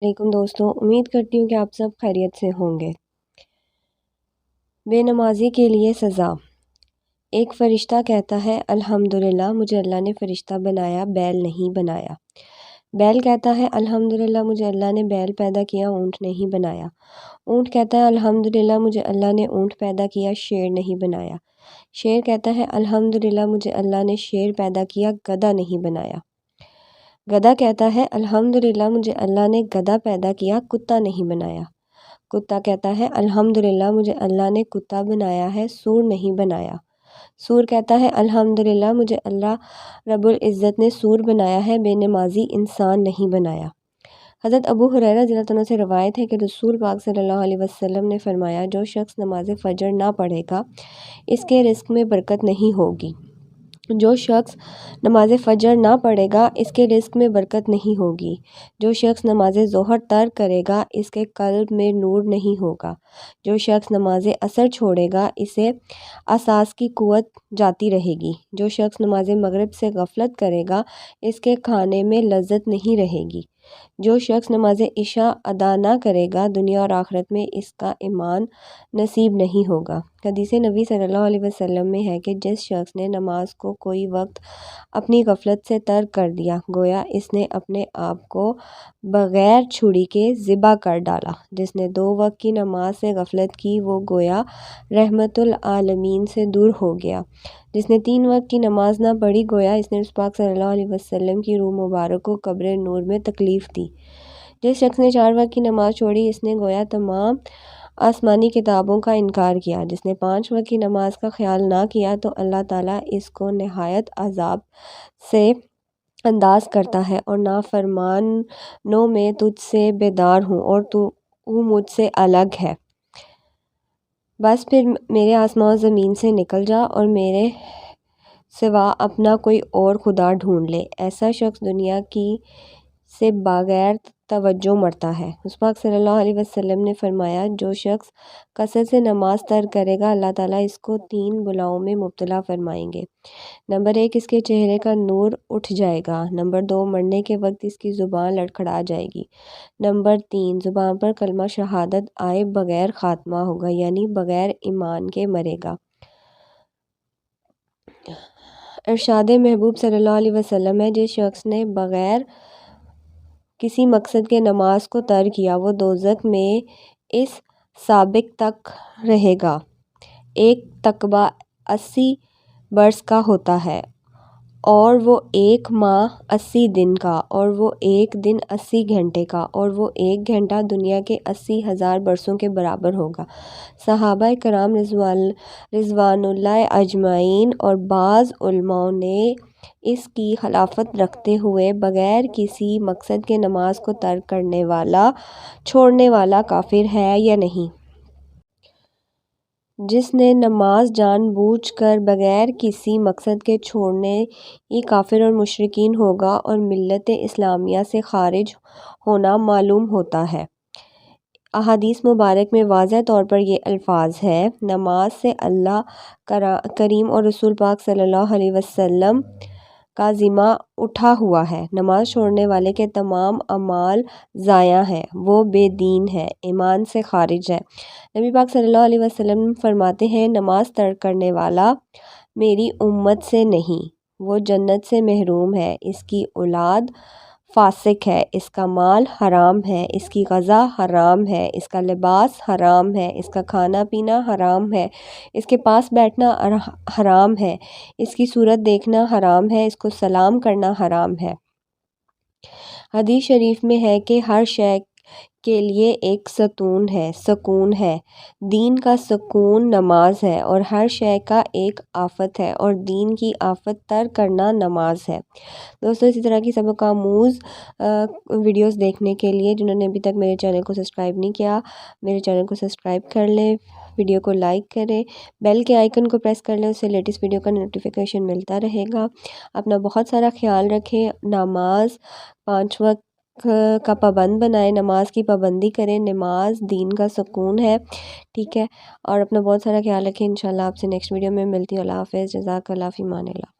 علیکم دوستوں، امید کرتی ہوں کہ آپ سب خیریت سے ہوں گے۔ بے نمازی کے لیے سزا۔ ایک فرشتہ کہتا ہے الحمدللہ مجھے اللہ نے فرشتہ بنایا، بیل نہیں بنایا۔ بیل کہتا ہے الحمدللہ مجھے اللہ نے بیل پیدا کیا، اونٹ نہیں بنایا۔ اونٹ کہتا ہے الحمدللہ مجھے اللہ نے اونٹ پیدا کیا، شیر نہیں بنایا۔ شیر کہتا ہے الحمدللہ مجھے اللہ نے شیر پیدا کیا، گدھا نہیں بنایا۔ گدھا کہتا ہے الحمدللہ مجھے اللہ نے گدھا پیدا کیا، کتا نہیں بنایا۔ کتا کہتا ہے الحمدللہ مجھے اللہ نے کتا بنایا ہے، سور نہیں بنایا۔ سور کہتا ہے الحمدللہ مجھے اللہ رب العزت نے سور بنایا ہے، بے نمازی انسان نہیں بنایا۔ حضرت ابو ہریرہ رضی اللہ عنہ سے روایت ہے کہ رسول پاک صلی اللہ علیہ وسلم نے فرمایا جو شخص نماز فجر نہ پڑھے گا اس کے رزق میں برکت نہیں ہوگی۔ جو شخص نماز فجر نہ پڑھے گا اس کے رزق میں برکت نہیں ہوگی۔ جو شخص نماز ظہر ترک کرے گا اس کے قلب میں نور نہیں ہوگا۔ جو شخص نماز عصر چھوڑے گا اسے احساس کی قوت جاتی رہے گی۔ جو شخص نماز مغرب سے غفلت کرے گا اس کے کھانے میں لذت نہیں رہے گی۔ جو شخص نماز عشاء ادا نہ کرے گا دنیا اور آخرت میں اس کا ایمان نصیب نہیں ہوگا۔ حدیث نبی صلی اللہ علیہ وسلم میں ہے کہ جس شخص نے نماز کو کوئی وقت اپنی غفلت سے ترک کر دیا گویا اس نے اپنے آپ کو بغیر چھری کے ذبح کر ڈالا۔ جس نے 2 وقت کی نماز سے غفلت کی وہ گویا رحمت العالمین سے دور ہو گیا۔ جس نے 3 وقت کی نماز نہ پڑھی گویا اس نے رسول پاک صلی اللہ علیہ وسلم کی روح مبارک کو قبر نور میں تکلیف دی۔ جس شخص نے 4 وقت کی نماز چھوڑی اس نے گویا تمام آسمانی کتابوں کا انکار کیا۔ جس نے 5 وقت کی نماز کا خیال نہ کیا تو اللہ تعالیٰ اس کو نہایت عذاب سے انداز کرتا ہے اور نافرمانوں میں تجھ سے بیدار ہوں اور تو مجھ سے الگ ہے۔ بس پھر میرے آسمان و زمین سے نکل جا اور میرے سوا اپنا کوئی اور خدا ڈھونڈ لے۔ ایسا شخص دنیا کی سے بغیر توجہ مرتا ہے۔ رسول پاک صلی اللہ علیہ وسلم نے فرمایا جو شخص کثرت سے نماز ترک کرے گا اللہ تعالیٰ اس کو 3 بلاؤں میں مبتلا فرمائیں گے۔ نمبر 1 اس کے چہرے کا نور اٹھ جائے گا۔ نمبر 2 مرنے کے وقت اس کی زبان لڑکھڑا جائے گی۔ نمبر 3 زبان پر کلمہ شہادت آئے بغیر خاتمہ ہوگا یعنی بغیر ایمان کے مرے گا۔ ارشاد محبوب صلی اللہ علیہ وسلم ہے جس شخص نے بغیر کسی مقصد کے نماز کو ترک کیا وہ دوزخ میں اس سابق تک رہے گا۔ ایک تقویٰ 80 برس کا ہوتا ہے اور وہ 1 ماہ 80 دن کا اور وہ 1 دن 80 گھنٹے کا اور وہ 1 گھنٹہ دنیا کے 80,000 برسوں کے برابر ہوگا۔ صحابہ کرام رضوان اللہ اجمعین اور بعض علماء نے اس کی خلافت رکھتے ہوئے بغیر کسی مقصد کے نماز کو ترک کرنے والا چھوڑنے والا کافر ہے یا نہیں۔ جس نے نماز جان بوجھ کر بغیر کسی مقصد کے چھوڑنے یہ کافر اور مشرکین ہوگا اور ملت اسلامیہ سے خارج ہونا معلوم ہوتا ہے۔ احادیث مبارک میں واضح طور پر یہ الفاظ ہیں نماز سے اللہ کریم اور رسول پاک صلی اللہ علیہ وسلم کا ذمہ اٹھا ہوا ہے۔ نماز چھوڑنے والے کے تمام اعمال ضائع ہیں، وہ بے دین ہے، ایمان سے خارج ہے۔ نبی پاک صلی اللہ علیہ وسلم فرماتے ہیں نماز ترک کرنے والا میری امت سے نہیں، وہ جنت سے محروم ہے، اس کی اولاد فاسق ہے، اس کا مال حرام ہے، اس کی غذا حرام ہے، اس کا لباس حرام ہے، اس کا کھانا پینا حرام ہے، اس کے پاس بیٹھنا حرام ہے، اس کی صورت دیکھنا حرام ہے، اس کو سلام کرنا حرام ہے۔ حدیث شریف میں ہے کہ ہر شے کے لیے ایک سکون ہے، دین کا سکون نماز ہے اور ہر شے کا ایک آفت ہے اور دین کی آفت ترک کرنا نماز ہے۔ دوستوں اسی طرح کی سبق آموز ویڈیوز دیکھنے کے لیے جنہوں نے ابھی تک میرے چینل کو سبسکرائب نہیں کیا میرے چینل کو سبسکرائب کر لیں، ویڈیو کو لائک کریں، بیل کے آئیکن کو پریس کر لیں، اس سے لیٹسٹ ویڈیو کا نوٹیفیکیشن ملتا رہے گا۔ اپنا بہت سارا خیال رکھیں، نماز 5 وقت کا پابند بنائیں، نماز کی پابندی کریں، نماز دین کا سکون ہے، ٹھیک ہے، اور اپنا بہت سارا خیال رکھیں۔ انشاءاللہ آپ سے نیکسٹ ویڈیو میں ملتی ہوں۔ اللہ حافظ، جزاک اللہ فی امان اللہ۔